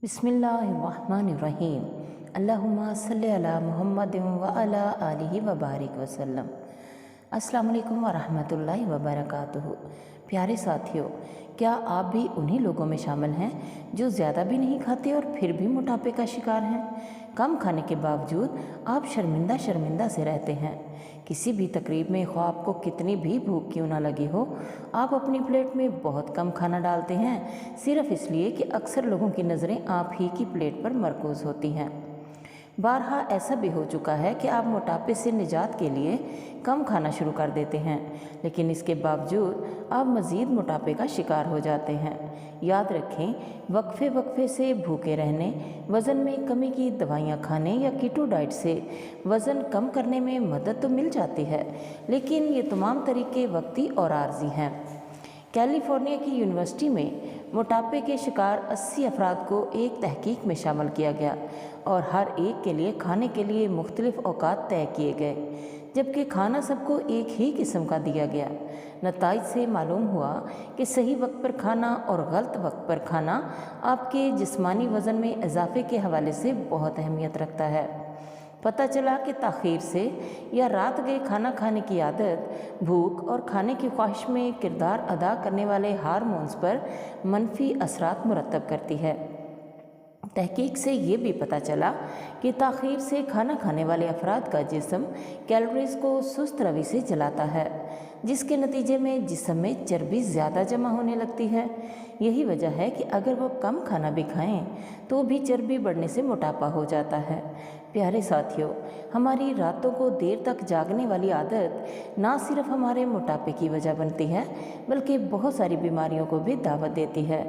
बिस्मिल्लाहिर्रहमानिर्रहीम। अल्लाहुम्मा सल्लि अला मुहम्मद व अला आलिहि व बारिक वसल्लम। अस्सलामु अलैकुम व रहमतुल्लाहि व बरकातुहू। प्यारे साथियों, क्या आप भी उन्हीं लोगों में शामिल हैं जो ज़्यादा भी नहीं खाते और फिर भी मोटापे का शिकार हैं? कम खाने के बावजूद आप शर्मिंदा से रहते हैं। किसी भी तकरीब में ख्वाह आपको कितनी भी भूख क्यों ना लगी हो, आप अपनी प्लेट में बहुत कम खाना डालते हैं, सिर्फ इसलिए कि अक्सर लोगों की नज़रें आप ही की प्लेट पर मरकूज़ होती हैं। बारहा ऐसा भी हो चुका है कि आप मोटापे से निजात के लिए कम खाना शुरू कर देते हैं, लेकिन इसके बावजूद आप मज़ीद मोटापे का शिकार हो जाते हैं। याद रखें, वक्फे से भूखे रहने, वज़न में कमी की दवाइयाँ खाने या कीटो डाइट से वज़न कम करने में मदद तो मिल जाती है, लेकिन ये तमाम तरीके वक्ती और आर्जी हैं। कैलिफोर्निया की यूनिवर्सिटी में मोटापे के शिकार 80 अफराद को एक तहकीक में शामिल किया गया और हर एक के लिए खाने के लिए मुख्तलिफ औकात तय किए गए, जबकि खाना सबको एक ही किस्म का दिया गया। नताइज से मालूम हुआ कि सही वक्त पर खाना और गलत वक्त पर खाना आपके जिस्मानी वज़न में इजाफे के हवाले से बहुत अहमियत रखता है। पता चला कि ताख़ीर से या रात गए खाना खाने की आदत भूख और खाने की ख्वाहिश में किरदार अदा करने वाले हार्मोन्स पर मनफी असरात मुरतब करती है। तहकीक से ये भी पता चला कि ताख़ीर से खाना खाने वाले अफराद का जिस्म कैलोरीज़ को सुस्त रवि से जलाता है, जिसके नतीजे में जिस्म में चर्बी ज़्यादा जमा होने लगती है। यही वजह है कि अगर वो कम खाना भी खाएं तो भी चर्बी बढ़ने से मोटापा हो जाता है। प्यारे साथियों, हमारी रातों को देर तक जागने वाली आदत ना सिर्फ हमारे मोटापे की वजह बनती है, बल्कि बहुत सारी बीमारियों को भी दावत देती है।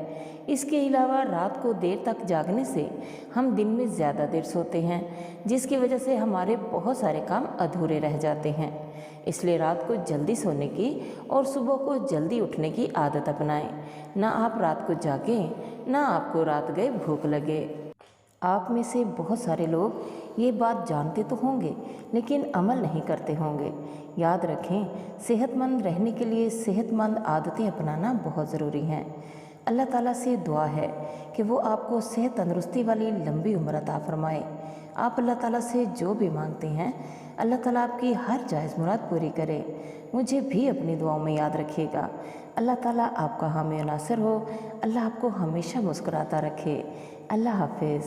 इसके अलावा रात को देर तक जागने से हम दिन में ज़्यादा देर सोते हैं, जिसकी वजह से हमारे बहुत सारे काम अधूरे रह जाते हैं। इसलिए रात को जल्दी सोने की और सुबह को जल्दी उठने की आदत अपनाएं। ना आप रात को जागें, ना आपको रात गए भूख लगे। आप में से बहुत सारे लोग ये बात जानते तो होंगे, लेकिन अमल नहीं करते होंगे। याद रखें, सेहतमंद रहने के लिए सेहतमंद आदतें अपनाना बहुत ज़रूरी हैं। अल्लाह ताला से दुआ है कि वो आपको सेहत तंदुरुस्ती वाली लंबी उम्र अता फरमाए। आप अल्लाह ताला से जो भी मांगते हैं, अल्लाह ताला आपकी हर जायज़ मुराद पूरी करे। मुझे भी अपनी दुआओं में याद रखिएगा। अल्लाह ताला आपका हामी नासिर हो। अल्लाह आपको हमेशा मुस्कुराता रखे। अल्लाह हाफिज़।